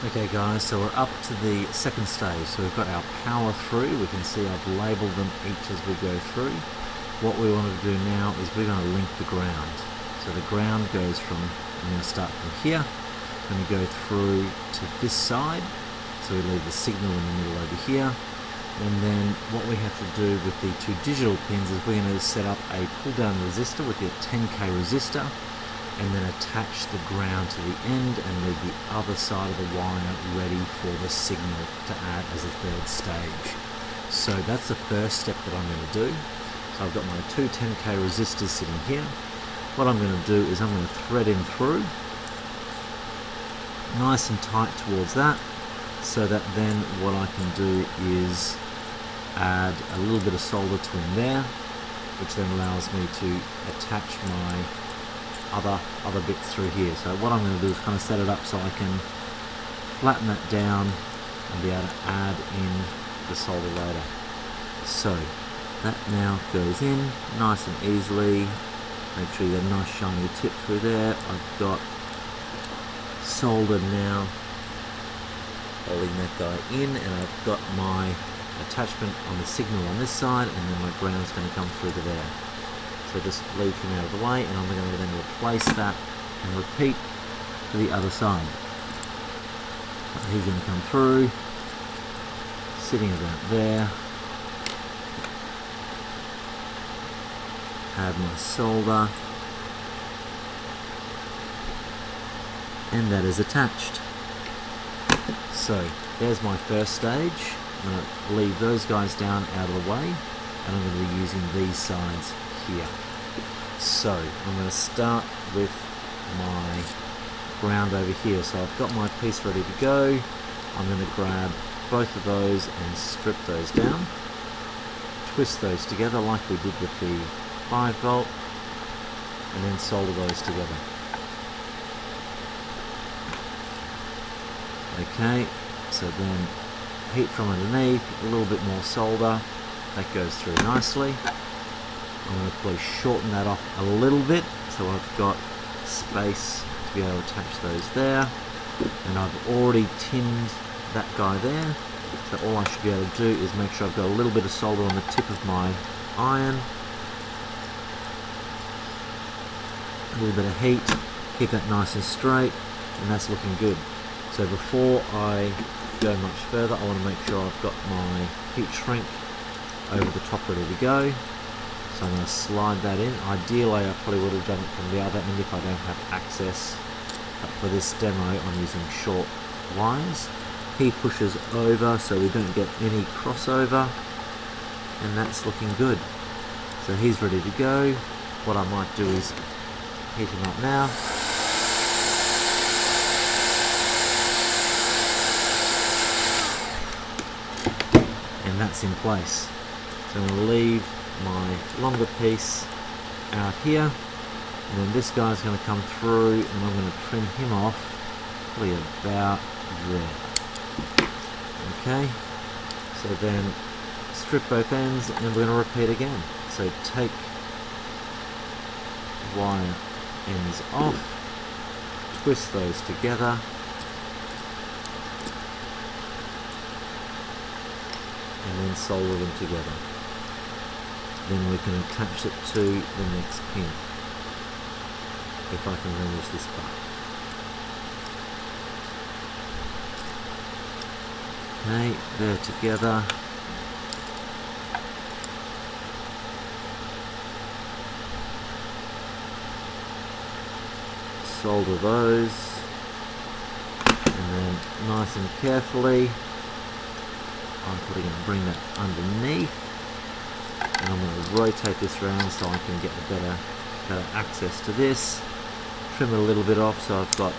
Okay guys, so we're up to the second stage. So we've got our power through. We can see I've labelled them each as we go through. What we want to do now is we're going to link the ground. So the ground goes from, I'm going to start from here, then we go through to this side. So we leave the signal in the middle over here. And then what we have to do with the two digital pins is we're going to set up a pull down resistor with your 10k resistor, and then attach the ground to the end and leave the other side of the wire ready for the signal to add as a third stage. So that's the first step that I'm going to do. So I've got my two 10k resistors sitting here. What I'm going to do is I'm going to thread in through nice and tight towards that, so that then what I can do is add a little bit of solder to in there, which then allows me to attach my other bits through here. So what I'm going to do is kind of set it up so I can flatten that down and be able to add in the solder later. So that now goes in nice and easily. Make sure you get a nice shiny tip through there. I've got solder now holding that guy in, and I've got my attachment on the signal on this side, and then my ground's going to come through to there. So just leave him out of the way, and I'm going to then replace that and repeat to the other side. He's going to come through, sitting about there. Add my solder, and that is attached. So there's my first stage. I'm going to leave those guys down out of the way, and I'm going to be using these sides here. So I'm going to start with my ground over here. So I've got my piece ready to go. I'm going to grab both of those and strip those down, twist those together like we did with the 5 volt, and then solder those together. Okay, so then heat from underneath, a little bit more solder, that goes through nicely. I'm going to probably shorten that off a little bit so I've got space to be able to attach those there. And I've already tinned that guy there, so all I should be able to do is make sure I've got a little bit of solder on the tip of my iron, a little bit of heat, keep that nice and straight, and that's looking good. So before I go much further, I want to make sure I've got my heat shrink over the top ready to go. So I'm going to slide that in. Ideally I probably would have done it from the other end if I don't have access, but for this demo I'm using short wires. He pushes over so we don't get any crossover, and that's looking good. So he's ready to go. What I might do is heat him up now. And that's in place. So I'm going to leave my longer piece out here, and then this guy's going to come through, and I'm going to trim him off probably about there. Okay, so then strip both ends, and we're going to repeat again. So take wire ends off, twist those together, and then solder them together. Then we can attach it to the next pin, if I can manage this part. Okay, they're together. Solder those, and then nice and carefully I'm probably going to bring that underneath, and I'm going to rotate this around so I can get a better access to this. Trim it a little bit off so I've got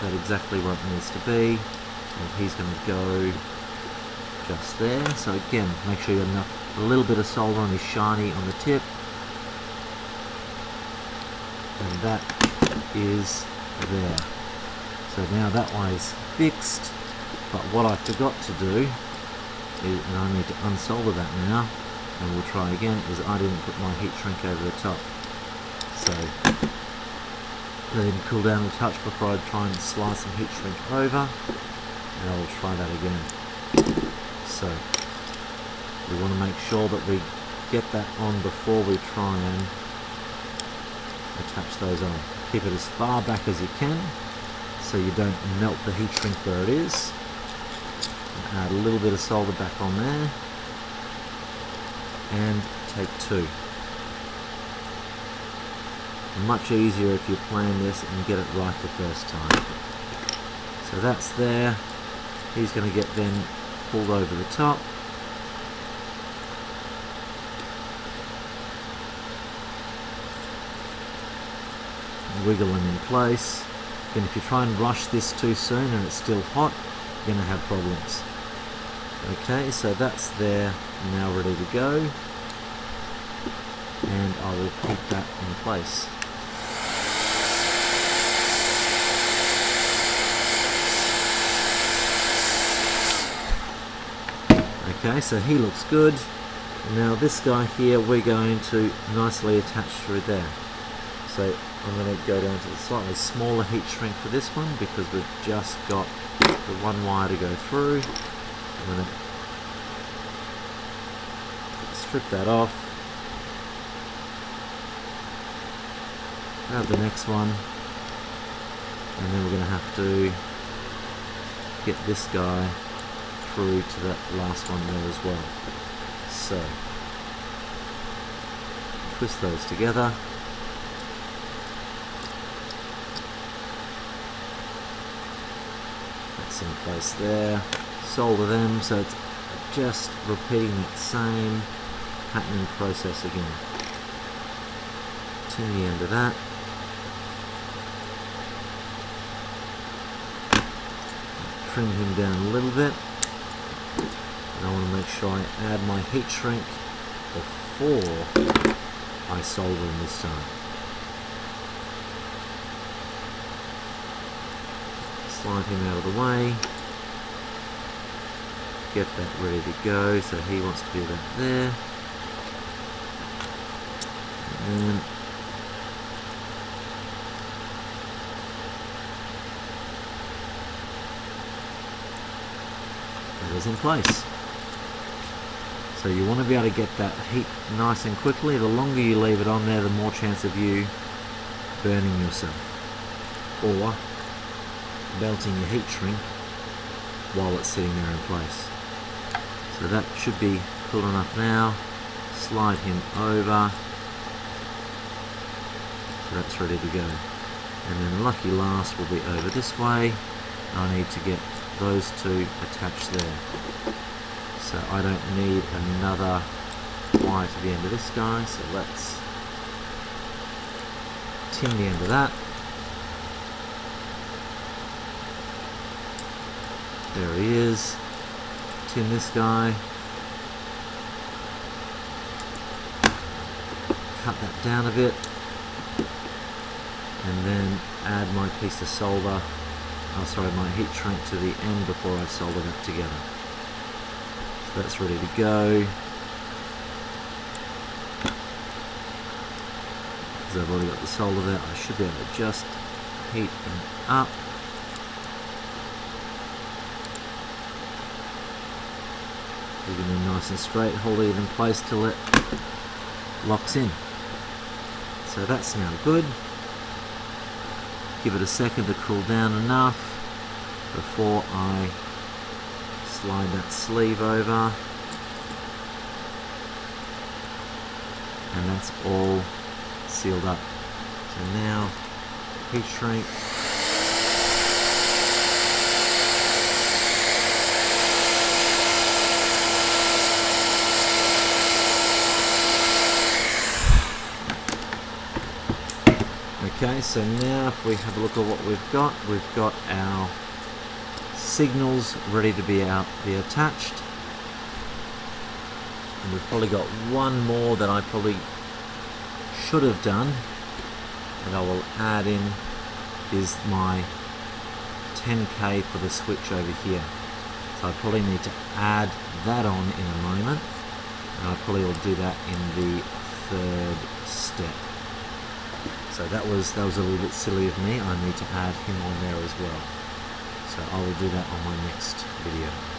that exactly where it needs to be, and he's going to go just there. So again, make sure you have a little bit of solder on his shiny on the tip, and that is there. So now that way's fixed, but what I forgot to do is, and I need to unsolder that now, and we'll try again, is I didn't put my heat shrink over the top. So let him cool down a touch before I try and slide some heat shrink over. and I'll try that again. So we want to make sure that we get that on before we try and attach those on. Keep it as far back as you can so you don't melt the heat shrink where it is. And add a little bit of solder back on there, and take two. Much easier if you plan this and get it right the first time. So that's there. He's going to get then pulled over the top. Wiggle them in place. Again, if you try and rush this too soon and it's still hot, you're going to have problems. Okay, so that's there, now ready to go. And I will keep that in place. Okay, so he looks good. Now this guy here we're going to nicely attach through there. So I'm going to go down to the slightly smaller heat shrink for this one because we've just got the one wire to go through. I'm going to strip that off. Grab the next one, and then we're going to have to get this guy through to that last one there as well. So twist those together. That's in place there. Solder them, so it's just repeating that same patterning process again. Tin the end of that. Trim him down a little bit. And I want to make sure I add my heat shrink before I solder him this time. Slide him out of the way. Get that ready to go, so he wants to be about there. And then that is in place. So you want to be able to get that heat nice and quickly. The longer you leave it on there, the more chance of you burning yourself or melting your heat shrink while it's sitting there in place. So that should be cool enough now. Slide him over. So that's ready to go. And then the lucky last will be over this way. I need to get those two attached there. So I don't need another wire to the end of this guy, so let's tin the end of that. There he is. Tin this guy. Cut that down a bit. And then add my piece of solder, my heat shrink to the end before I solder that together. So that's ready to go. Because I've already got the solder there, I should be able to just heat them up. Keeping them nice and straight, hold it in place till it locks in. So that's now good. Give it a second to cool down enough before I slide that sleeve over. And that's all sealed up. So now heat shrink. Okay, so now if we have a look at what we've got our signals ready to be attached. And we've probably got one more that I probably should have done, and I will add in is my 10K for the switch over here. So I probably need to add that on in a moment, and I probably will do that in the third step. So that was a little bit silly of me. I need to add him on there as well. So So I will do that on my next video.